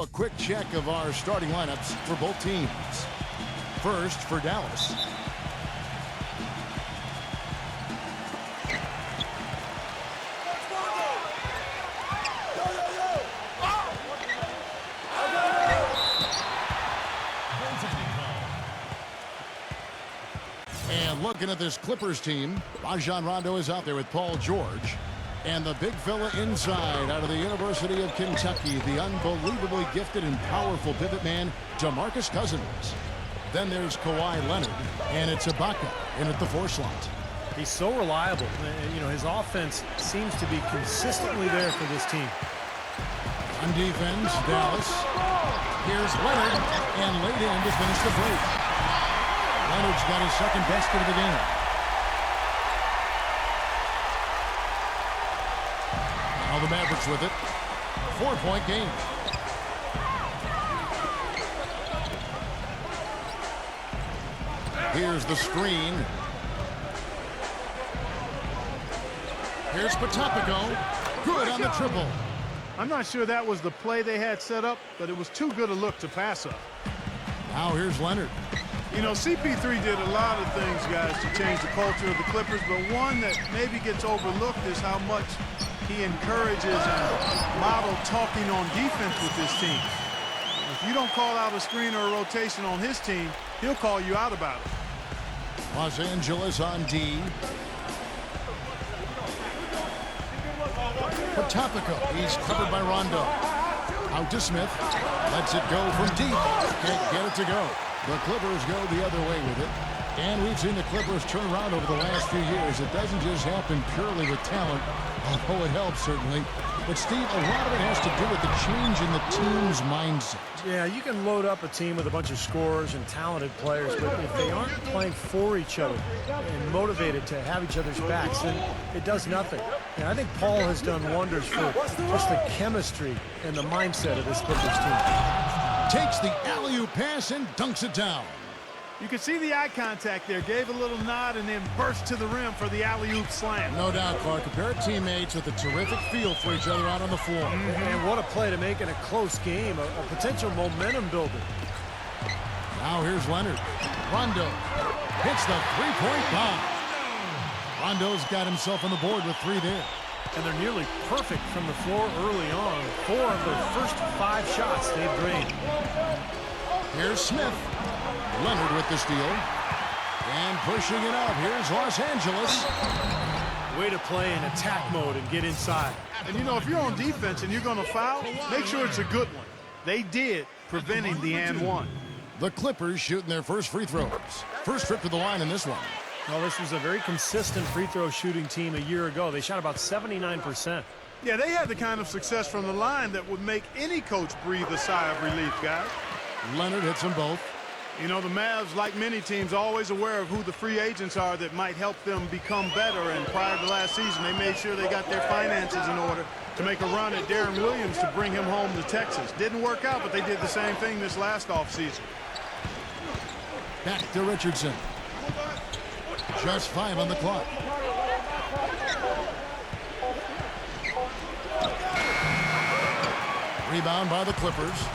a quick check of our starting lineups for both teams. First for Dallas. And looking at this Clippers team, Rajon Rondo is out there with Paul George. And the big fella inside out of the University of Kentucky, the unbelievably gifted and powerful pivot man, DeMarcus Cousins. Then there's Kawhi Leonard, and it's Ibaka in at the 4 slot. He's so reliable. You know, his offense seems to be consistently there for this team. On defense, Dallas. Here's Leonard, and laid in to finish the break. Leonard's got his second basket of the game. Now the Mavericks with it. 4-point game. Here's the screen. Here's Potapico. Good on the triple. I'm not sure that was the play they had set up, but it was too good a look to pass up. Now here's Leonard. You know, CP3 did a lot of things, guys, to change the culture of the Clippers, but one that maybe gets overlooked is how much he encourages and model talking on defense with this team. If you don't call out a screen or a rotation on his team, he'll call you out about it. Los Angeles on D. Potapico, he's covered by Rondo. Out to Smith, lets it go from deep. Can't get it to go. The Clippers go the other way with it. And we've seen the Clippers turn around over the last few years. It doesn't just happen purely with talent, although it helps certainly. But Steve, a lot of it has to do with the change in the team's mindset. Yeah, you can load up a team with a bunch of scorers and talented players, but if they aren't playing for each other and motivated to have each other's backs, then it does nothing. And I think Paul has done wonders for just the chemistry and the mindset of this Clippers team. Takes the alley-oop pass and dunks it down. You can see the eye contact there. Gave a little nod and then burst to the rim for the alley-oop slam. No doubt, Clark. A pair of teammates with a terrific feel for each other out on the floor. And what a play to make in a close game, a potential momentum builder. Now here's Leonard. Rondo hits the three-point bomb. Rondo's got himself on the board with 3 there. And they're nearly perfect from the floor early on. 4 of their first 5 shots they've drained. Here's Smith. Leonard with the steal. And pushing it up. Here's Los Angeles. Way to play in attack mode and get inside. And, you know, if you're on defense and you're going to foul, make sure it's a good one. They did, preventing the and one. The Clippers shooting their first free throws. First trip to the line in this one. Well, this was a very consistent free throw shooting team a year ago. They shot about 79%. Yeah, they had the kind of success from the line that would make any coach breathe a sigh of relief, guys. Leonard hits them both. You know, the Mavs, like many teams, always aware of who the free agents are that might help them become better. And prior to last season, they made sure they got their finances in order to make a run at Darren Williams to bring him home to Texas. Didn't work out, but they did the same thing this last offseason. Back to Richardson. Just 5 on the clock. Rebound by the Clippers.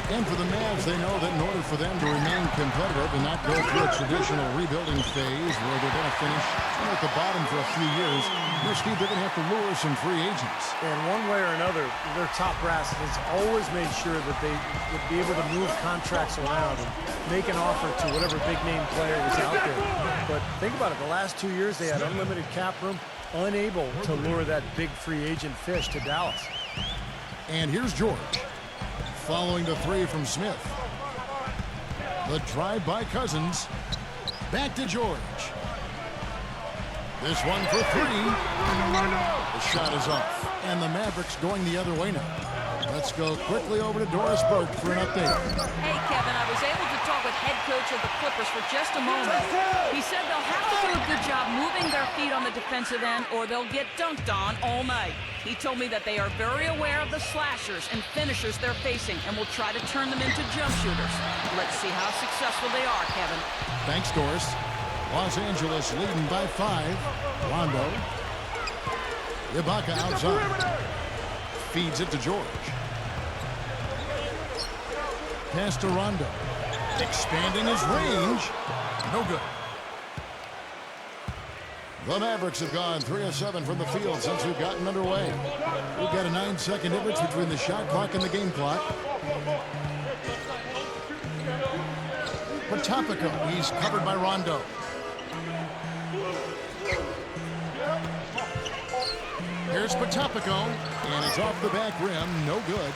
And for the Mavs, they know that in order for them to remain competitive and not go through a traditional rebuilding phase where they're going to finish at the bottom for a few years, Steve, they're going to have to lure some free agents. And one way or another, their top brass has always made sure that they would be able to move contracts around and make an offer to whatever big-name player was out there. But think about it. The last 2 years, they had unlimited cap room, unable to lure that big free agent fish to Dallas. And here's George. Following the 3 from Smith. The drive by Cousins. Back to George. This one for 3. The shot is off. And the Mavericks going the other way now. Let's go quickly over to Doris Burke for an update. Hey, Kevin, I was able to talk with head coach of the Clippers for just a moment. He said they'll have to do a good job moving their feet on the defensive end or they'll get dunked on all night. He told me that they are very aware of the slashers and finishers they're facing and will try to turn them into jump shooters. Let's see how successful they are, Kevin. Thanks, Doris. Los Angeles leading by 5. Rondo. Ibaka outside. Feeds it to George. Pass to Rondo. Expanding his range. No good. The Mavericks have gone 3 of 7 from the field since we've gotten underway. We've got a 9-second difference between the shot clock and the game clock. Potapico, he's covered by Rondo. Here's Potapico, and it's off the back rim, no good.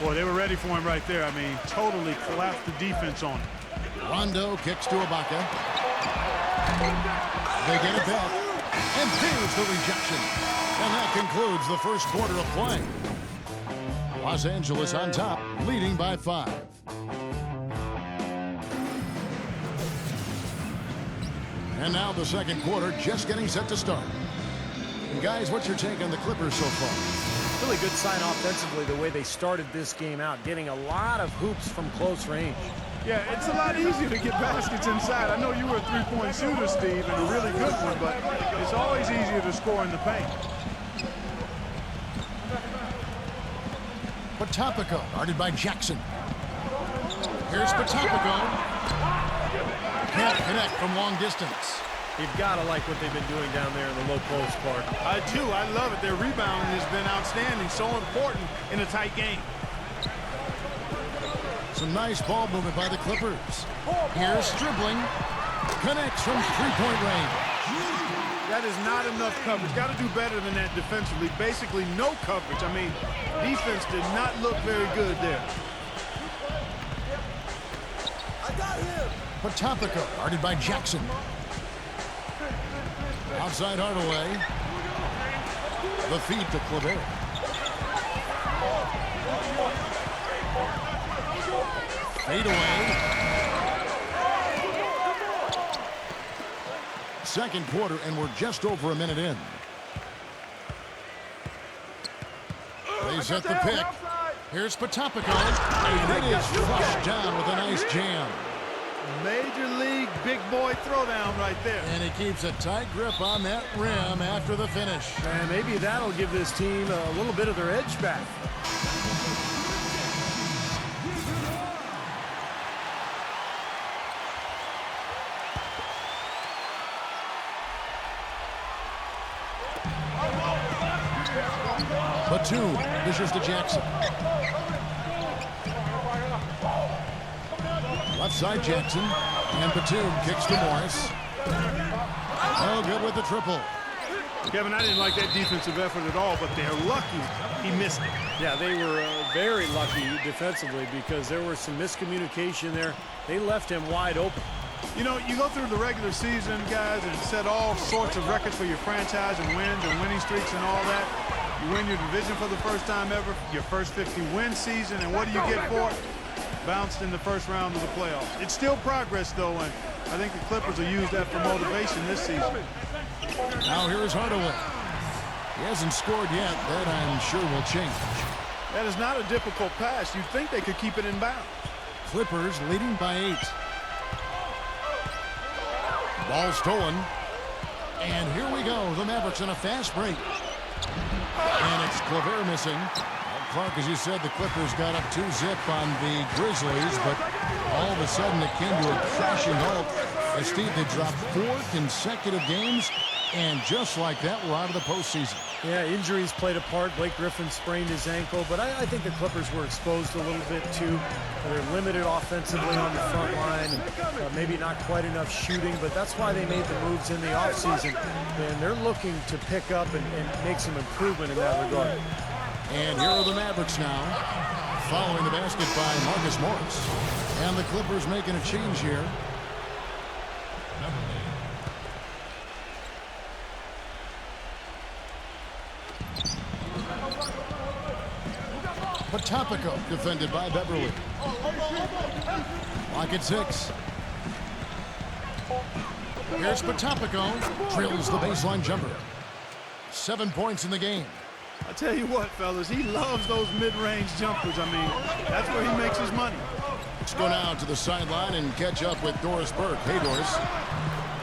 Boy, they were ready for him right there. I mean, totally collapsed the defense on him. Rondo kicks to Ibaka. They get it back. And here's the rejection. And that concludes the first quarter of play. Los Angeles on top, leading by 5. And now the second quarter just getting set to start. And guys, what's your take on the Clippers so far? Really good sign offensively the way they started this game out, getting a lot of hoops from close range. Yeah, it's a lot easier to get baskets inside. I know you were a three-point shooter, Steve, and a really good one, but it's always easier to score in the paint. Potapico, guarded by Jackson. Here's Potapico. Can't connect from long distance. You've got to like what they've been doing down there in the low post, Clark. I do. I love it. Their rebounding has been outstanding, so important in a tight game. Some nice ball movement by the Clippers. Here's dribbling. Connects from three-point range. That is not enough coverage. Got to do better than that defensively. Basically no coverage. I mean, defense did not look very good there. I got him. Potapico, guarded by Jackson. Outside Hardaway. The feed to Claver. Fade away. Second quarter, and we're just over a minute in. They set the pick. Here's Potapico. And it is flushed down with a nice jam. Major league big boy throwdown right there. And he keeps a tight grip on that rim after the finish. And maybe that'll give this team a little bit of their edge back. Batum dishes to Jackson. Left side Jackson. And Batum kicks to Morris. Oh, good with the triple. Kevin, I didn't like that defensive effort at all, but they're lucky he missed it. Yeah, they were very lucky defensively because there was some miscommunication there. They left him wide open. You know, you go through the regular season, guys, and set all sorts of records for your franchise and wins and winning streaks and all that. You win your division for the first time ever, your first 50-win season, and what do you get for it? Bounced in the first round of the playoffs. It's still progress, though, and I think the Clippers will use that for motivation this season. Now here is Hardaway. He hasn't scored yet. That, I'm sure, will change. That is not a difficult pass. You'd think they could keep it in bounds. Clippers leading by 8. Ball stolen. And here we go. The Mavericks in a fast break. And it's Claver missing. Clark, as you said, the Clippers got up 2-zip on the Grizzlies, but all of a sudden it came to a crashing halt. As Steve, they dropped 4 consecutive games, and just like that, we're out of the postseason. Yeah, injuries played a part. Blake Griffin sprained his ankle, but I think the Clippers were exposed a little bit too. They're limited offensively on the front line, and maybe not quite enough shooting, but that's why they made the moves in the offseason. And they're looking to pick up and make some improvement in that regard. And here are the Mavericks now, following the basket by Marcus Morris. And the Clippers making a change here. Potapico defended by Beverly. Lock at 6. Here's Potapico. Drills the baseline jumper. 7 points in the game. I tell you what, fellas, he loves those mid-range jumpers. I mean, that's where he makes his money. Let's go now to the sideline and catch up with Doris Burke. Hey, Doris.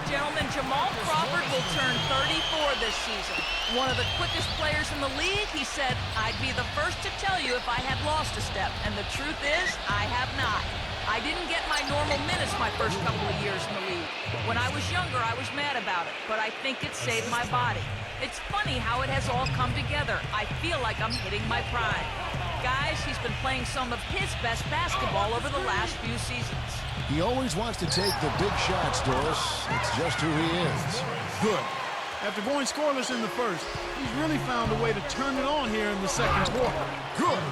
Gentlemen, Jamal Crawford will turn 34 this season. One of the quickest players in the league. He said, "I'd be the first to tell you if I had lost a step." And the truth is, I have not. I didn't get my normal minutes my first couple of years in the league. When I was younger, I was mad about it, but I think it saved my body. It's funny how it has all come together. I feel like I'm hitting my prime. Guys, he's been playing some of his best basketball over the last few seasons. He always wants to take the big shots, Doris. It's just who he is. Good. After going scoreless in the first, he's really found a way to turn it on here in the second quarter. Good.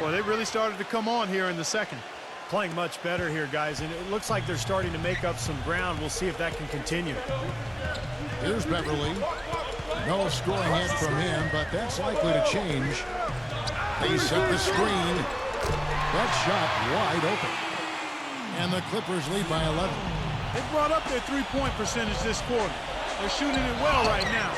Well, they really started to come on here in the second. Playing much better here, guys, and it looks like they're starting to make up some ground. We'll see if that can continue. Here's Beverly. No scoring hit from him, but that's likely to change. They set the screen. That shot wide open. And the Clippers lead by 11. They brought up their three-point percentage this quarter. They're shooting it well right now.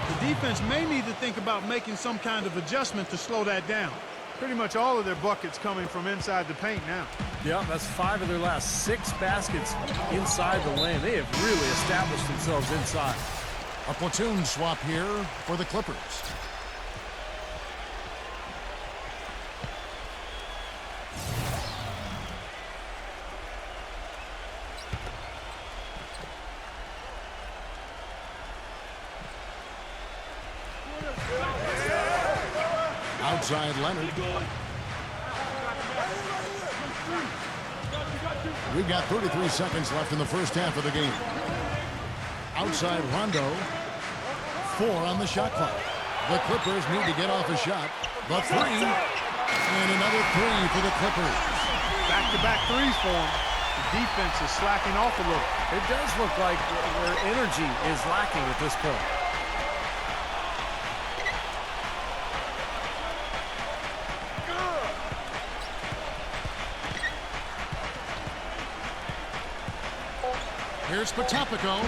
The defense may need to think about making some kind of adjustment to slow that down. Pretty much all of their buckets coming from inside the paint now. Yeah, that's 5 of their last 6 baskets inside the lane. They have really established themselves inside. A platoon swap here for the Clippers. Outside Leonard. We've got 33 seconds left in the first half of the game. Outside Rondo. 4 on the shot clock. The Clippers need to get off a shot. The 3. And another 3 for the Clippers. Back-to-back threes for them. The defense is slacking off a little. It does look like their energy is lacking at this point. Here's Patopico.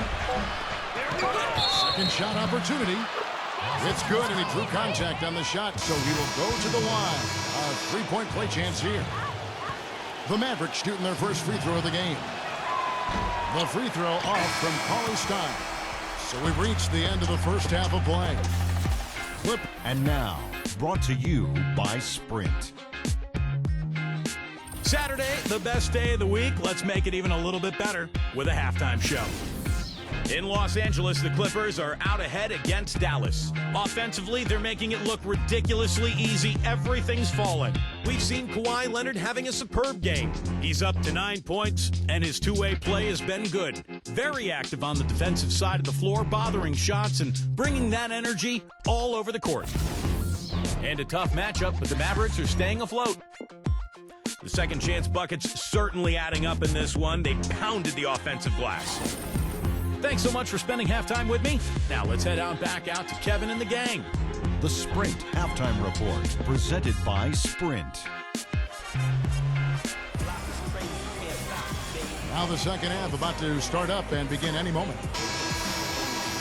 Second shot opportunity. It's good, and he drew contact on the shot, so he will go to the line. A three-point play chance here. The Mavericks shooting their first free throw of the game. The free throw off from Kawhi Stein. So we've reached the end of the first half of play. And now, brought to you by Sprint. Saturday, the best day of the week. Let's make it even a little bit better with a halftime show. In Los Angeles, the Clippers are out ahead against Dallas. Offensively, they're making it look ridiculously easy. Everything's falling. We've seen Kawhi Leonard having a superb game. He's up to 9 points, and his two-way play has been good. Very active on the defensive side of the floor, bothering shots and bringing that energy all over the court. And a tough matchup, but the Mavericks are staying afloat. The second chance buckets certainly adding up in this one. They pounded the offensive glass. Thanks so much for spending halftime with me. Now let's head back out to Kevin and the gang. The Sprint Halftime Report, presented by Sprint. Now the second half about to start up and begin any moment.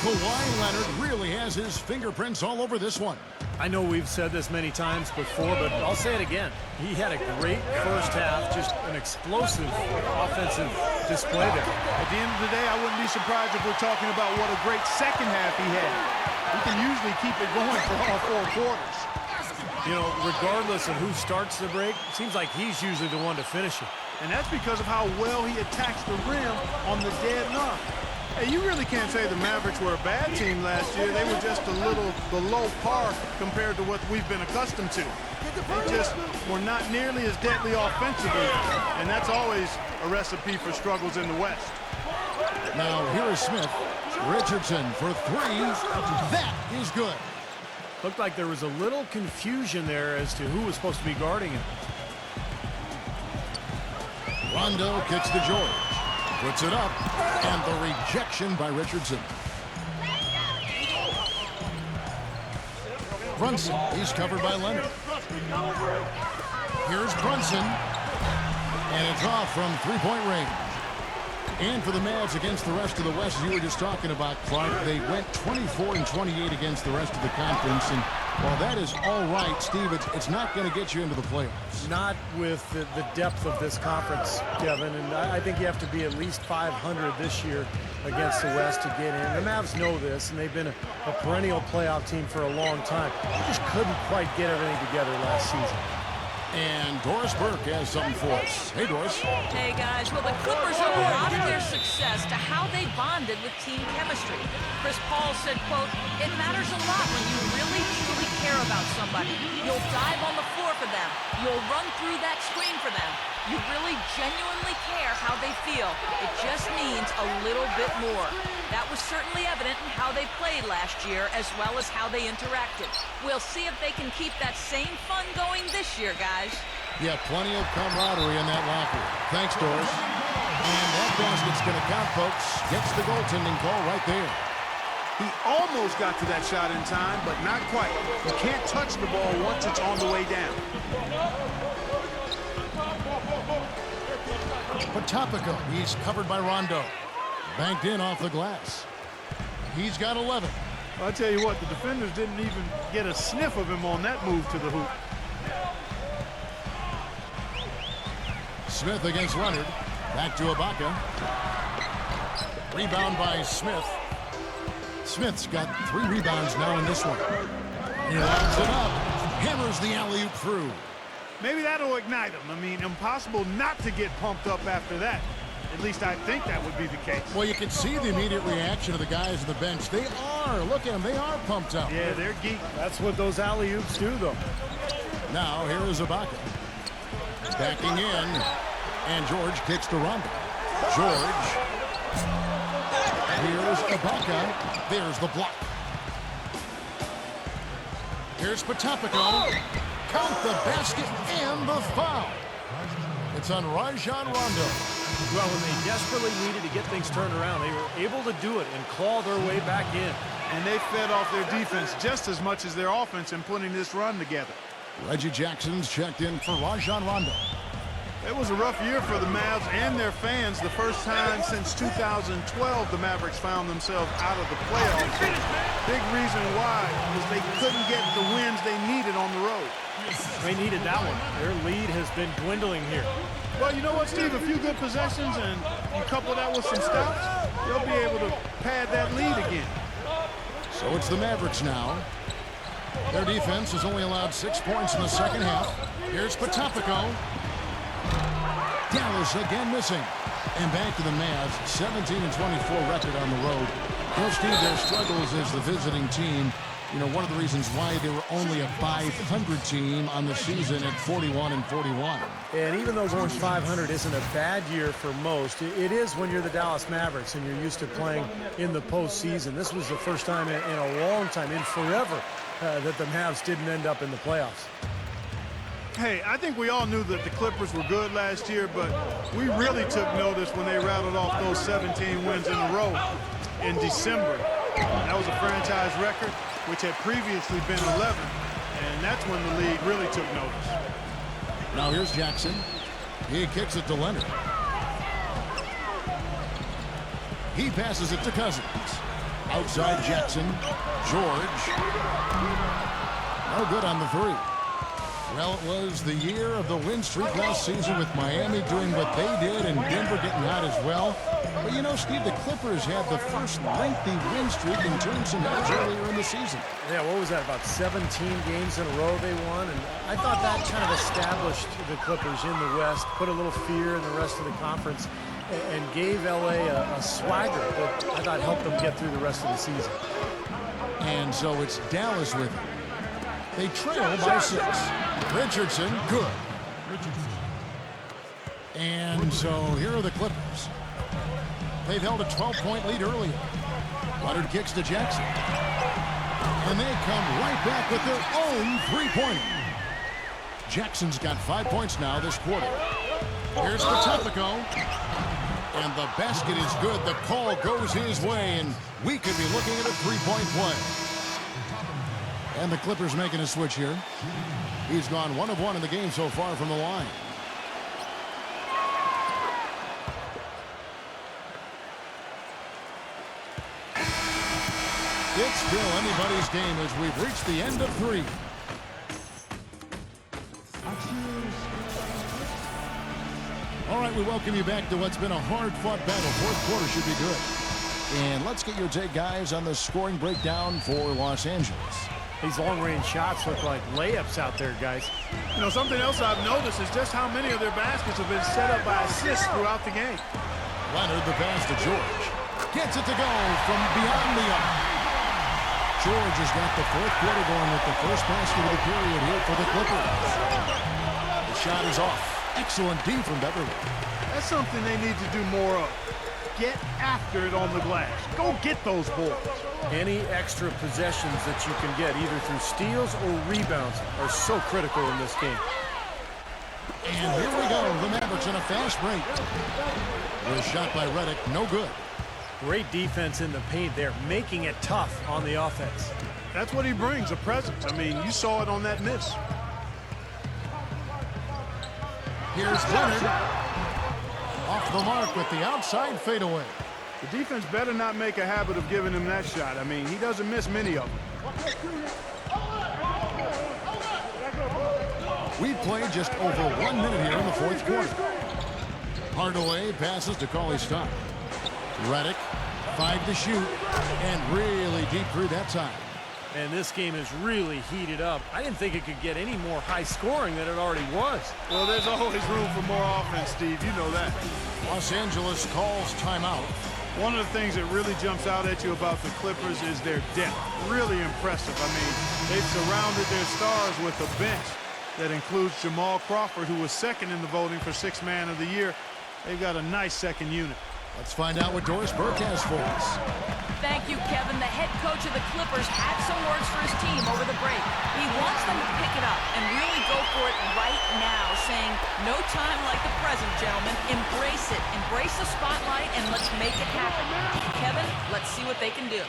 Kawhi Leonard really has his fingerprints all over this one. I know we've said this many times before, but I'll say it again. He had a great first half, just an explosive offensive display there. At the end of the day, I wouldn't be surprised if we're talking about what a great second half he had. He can usually keep it going for all 4 quarters. You know, regardless of who starts the break, it seems like he's usually the one to finish it. And that's because of how well he attacks the rim on the dead knock. Hey, you really can't say the Mavericks were a bad team last year. They were just a little below par compared to what we've been accustomed to. They just were not nearly as deadly offensively, and that's always a recipe for struggles in the West. Now here is Smith. Richardson for 3. That is good. Looked like there was a little confusion there as to who was supposed to be guarding him. Rondo kicks to George. Puts it up, and the rejection by Richardson. Brunson, he's covered by Leonard. Here's Brunson, and it's off from three-point range. And for the Mavs against the rest of the West, as you were just talking about, Clark, they went 24-28 against the rest of the conference. And while that is all right, Steve, it's not going to get you into the playoffs. Not with the depth of this conference, Kevin. And I think you have to be at least 500 this year against the West to get in. The Mavs know this, and they've been a perennial playoff team for a long time. They just couldn't quite get everything together last season. And Doris Burke has something for us. Hey, Doris. Hey, guys. Well, the Clippers owe a lot of their success to how they bonded with team chemistry. Chris Paul said, quote, "It matters a lot when you really, truly care about somebody. You'll dive on the floor for them. You'll run through that screen for them. You really genuinely care how they feel. It just means a little bit more." That was certainly evident in how they played last year, as well as how they interacted. We'll see if they can keep that same fun going this year, guys. Yeah, plenty of camaraderie in that locker. Thanks, Doris. And that basket's going to count, folks. Gets the goaltending call right there. He almost got to that shot in time, but not quite. You can't touch the ball once it's on the way down. Potapico, he's covered by Rondo. Banked in off the glass. He's got 11. I'll tell you what, the defenders didn't even get a sniff of him on that move to the hoop. Smith against Leonard. Back to Ibaka. Rebound by Smith. Smith's got 3 rebounds now in this one. He lines it up. Hammers the alley-oop through. Maybe that'll ignite him. I mean, impossible not to get pumped up after that. At least I think that would be the case. Well, you can see the immediate reaction of the guys on the bench. They are. Look at them. They are pumped up. Yeah, they're geek. That's what those alley-oops do, though. Now, here is Ibaka. Backing in. And George kicks to Rondo. George. Here's Ibaka. There's the block. Here's Potapico. Count the basket and the foul. It's on Rajon Rondo. Well, when they desperately needed to get things turned around, they were able to do it and claw their way back in. And they fed off their defense just as much as their offense in putting this run together. Reggie Jackson's checked in for Rajon Rondo. It was a rough year for the Mavs and their fans. The first time since 2012 the Mavericks found themselves out of the playoffs. Big reason why is they couldn't get the wins they needed on the road. They needed that one. Their lead has been dwindling here. Well, you know what, Steve? A few good possessions and you couple that with some stops, they'll be able to pad that lead again. So it's the Mavericks now. Their defense has only allowed 6 points in the second half. Here's Potapico. Dallas again missing. And back to the Mavs, 17-24 record on the road. You know, Steve, their struggles as the visiting team, you know, one of the reasons why they were only a 500 team on the season at 41-41. And even though going 500 isn't a bad year for most, it is when you're the Dallas Mavericks and you're used to playing in the postseason. This was the first time in a long time, in forever, that the Mavs didn't end up in the playoffs. Hey, I think we all knew that the Clippers were good last year, but we really took notice when they rattled off those 17 wins in a row in December. That was a franchise record, which had previously been 11, and that's when the league really took notice. Now here's Jackson. He kicks it to Leonard. He passes it to Cousins. Outside Jackson. George. No good on the 3. Well, it was the year of the win streak last season with Miami doing what they did and Denver getting hot as well. But you know, Steve, the Clippers had the first lengthy win streak and turned some heads earlier in the season. Yeah, what was that, about 17 games in a row they won? And I thought that kind of established the Clippers in the West, put a little fear in the rest of the conference, and gave L.A. a swagger that I thought helped them get through the rest of the season. And so it's Dallas with it. They trail by 6. Richardson, good. And so here are the Clippers. They've held a 12-point lead earlier. Leonard kicks to Jackson. And they come right back with their own 3-pointer. Jackson's got 5 points now this quarter. Here's Potapico. And the basket is good. The call goes his way, and we could be looking at a 3-point play. And the Clippers making a switch here. He's gone 1 of 1 in the game so far from the line. It's still anybody's game as we've reached the end of 3. All right, we welcome you back to what's been a hard-fought battle. Fourth quarter should be good. And let's get your take, guys, on the scoring breakdown for Los Angeles. These long-range shots look like layups out there, guys. You know, something else I've noticed is just how many of their baskets have been set up by assists throughout the game. Leonard, the pass to George. Gets it to go from beyond the arc. George has got the fourth quarter going with the first basket of the period here for the Clippers. The shot is off. Excellent D from Beverly. That's something they need to do more of. Get after it on the glass. Go get those boards. Any extra possessions that you can get, either through steals or rebounds, are so critical in this game. And here we go. The Mavericks in a fast break. The shot by Redick, no good. Great defense in the paint there, making it tough on the offense. That's what he brings, a presence. I mean, you saw it on that miss. Here's Leonard. Off the mark with the outside fadeaway. The defense better not make a habit of giving him that shot. I mean, he doesn't miss many of them. We played just over 1 minute here in the fourth quarter. Hardaway passes to Kawhi stop. Redick, 5 to shoot, and really deep through that time. And this game is really heated up. I didn't think it could get any more high scoring than it already was. Well, there's always room for more offense, Steve. You know that. Los Angeles calls timeout. One of the things that really jumps out at you about the Clippers is their depth. Really impressive. I mean, they've surrounded their stars with a bench that includes Jamal Crawford, who was second in the voting for Sixth Man of the Year. They've got a nice second unit. Let's find out what Doris Burke has for us. Thank you, Kevin. The head coach of the Clippers had some words for his team over the break. He wants them to pick it up and really go for it right now, saying, no time like the present, gentlemen. Embrace it. Embrace the spotlight, and let's make it happen. Kevin, let's see what they can do.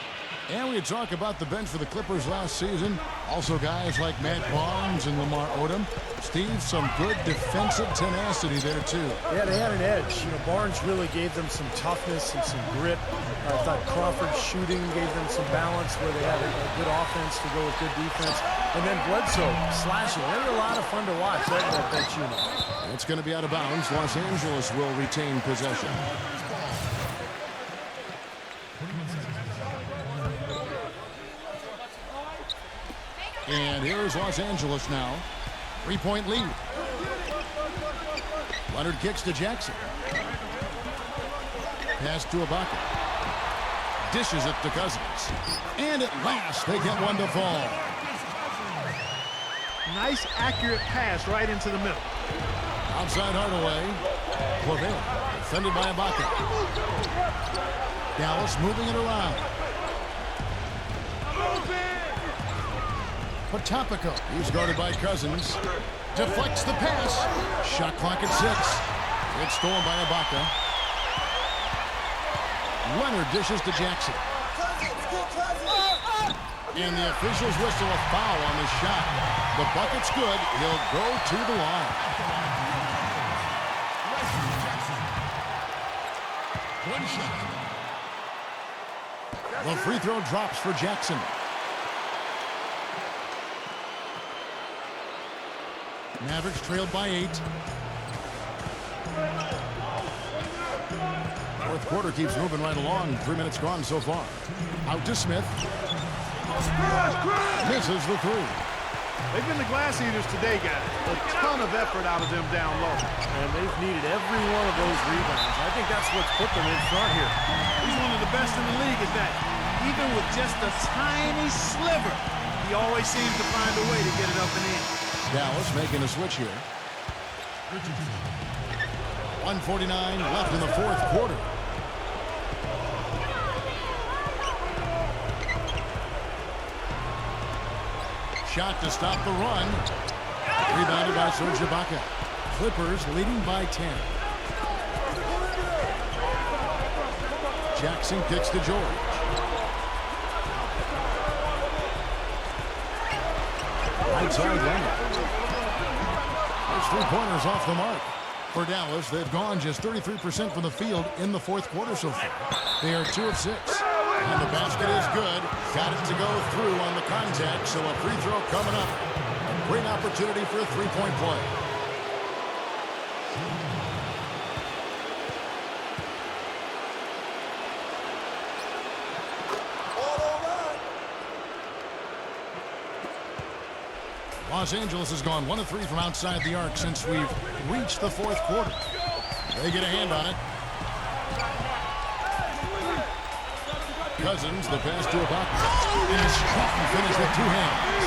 And we talk about the bench for the Clippers last season. Also guys like Matt Barnes and Lamar Odom. Steve, some good defensive tenacity there too. Yeah, they had an edge. You know, Barnes really gave them some toughness and some grit. I thought Crawford's shooting gave them some balance where they had a good offense to go with good defense. And then Bledsoe slashing. They were a lot of fun to watch, that bench unit. It's going to be out of bounds. Los Angeles will retain possession. And here's Los Angeles now. 3-point lead. Leonard kicks to Jackson. Pass to Ibaka. Dishes it to Cousins. And at last, they get one to fall. Nice, accurate pass right into the middle. Outside Hardaway. Clavin, defended by Ibaka. Dallas moving it around. Potapico, he's guarded by Cousins. Deflects the pass. Shot clock at 6. It's stolen by Ibaka. Leonard dishes to Jackson. And the officials whistle a foul on this shot. The bucket's good. He'll go to the line. One shot. The free throw drops for Jackson. Mavericks trailed by 8. Fourth quarter keeps moving right along. 3 minutes gone so far. Out to Smith. Misses the 3. They've been the glass eaters today, guys. A ton of effort out of them down low. And they've needed every one of those rebounds. I think that's what's put them in front here. He's one of the best in the league at that. Even with just a tiny sliver, he always seems to find a way to get it up and in. Dallas making a switch here. 1:49 left in the fourth quarter. Shot to stop the run. Rebounded by Serge Ibaka. Clippers leading by 10. Jackson kicks to George. Right side Leonard. There's 3-pointers off the mark. For Dallas, they've gone just 33% from the field in the fourth quarter so far. They are 2 of 6. And the basket is good. Got it to go through on the contact, so a free throw coming up. A great opportunity for a three-point play. Los Angeles has gone 1 of 3 from outside the arc since we've reached the fourth quarter. They get a hand on it. Cousins, the pass to about, and a strong finish with 2 hands.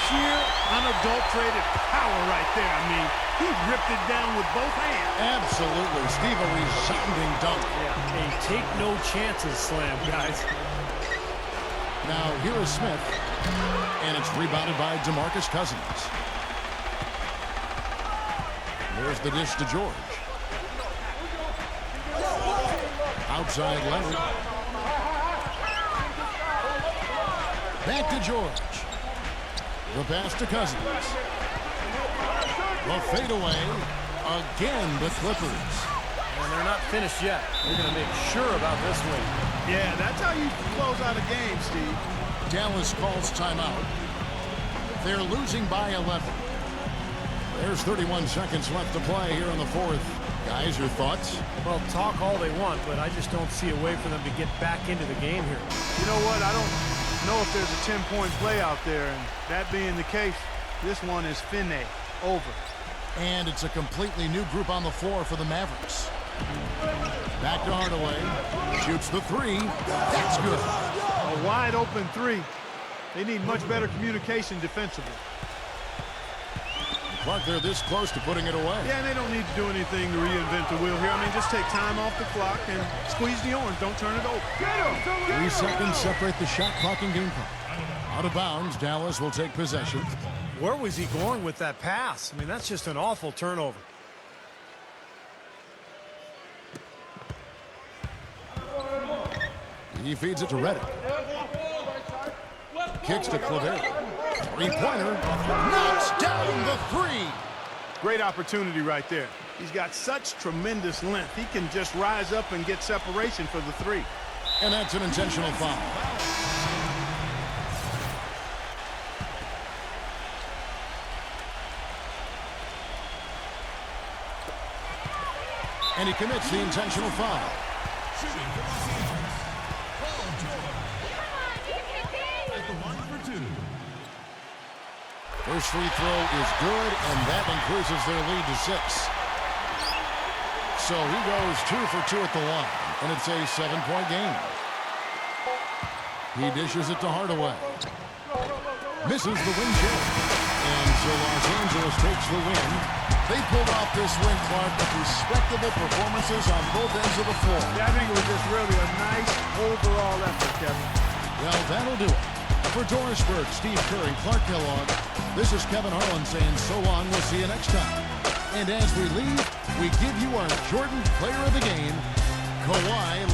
Sheer, unadulterated power right there. I mean, he ripped it down with both hands. Absolutely. Steve, a resounding dunk. Yeah, a take no chances slam, guys. Now, here is Smith, and it's rebounded by DeMarcus Cousins. There's the dish to George. Outside Leonard. Back to George. The pass to Cousins. The fadeaway. Again, the Clippers. And they're not finished yet. They're going to make sure about this win. Yeah, that's how you close out a game, Steve. Dallas calls timeout. They're losing by 11. There's 31 seconds left to play here in the fourth. Guys, your thoughts? Well, talk all they want, but I just don't see a way for them to get back into the game here. You know what? I don't know if there's a 10-point play out there, and that being the case, this one is finne, over. And it's a completely new group on the floor for the Mavericks. Back to Hardaway. Shoots the 3. That's good. A wide open 3. They need much better communication defensively. Clark, they're this close to putting it away. Yeah, and they don't need to do anything to reinvent the wheel here. I mean, just take time off the clock and squeeze the orange. Don't turn it over. 3 seconds separate the shot clock and game clock. Out of bounds, Dallas will take possession. Where was he going with that pass? I mean, that's just an awful turnover. He feeds it to Reddick. Kicks to Claver. 3-pointer. Knocks down the 3. Great opportunity right there. He's got such tremendous length. He can just rise up and get separation for the 3. And that's an intentional foul. And he commits the intentional foul. First free throw is good, and that increases their lead to 6. So he goes 2 for 2 at the line, and it's a 7-point game. He dishes it to Hardaway. Misses the win shot. And so Los Angeles takes the win. They pulled off this win, Clark, with respectable performances on both ends of the floor. Yeah, I think it was just really a nice overall effort, Kevin. Well, that'll do it. For Doris Burke, Steve Curry, Clark Kellogg, this is Kevin Harlan saying so long. We'll see you next time. And as we leave, we give you our Jordan Player of the Game, Kawhi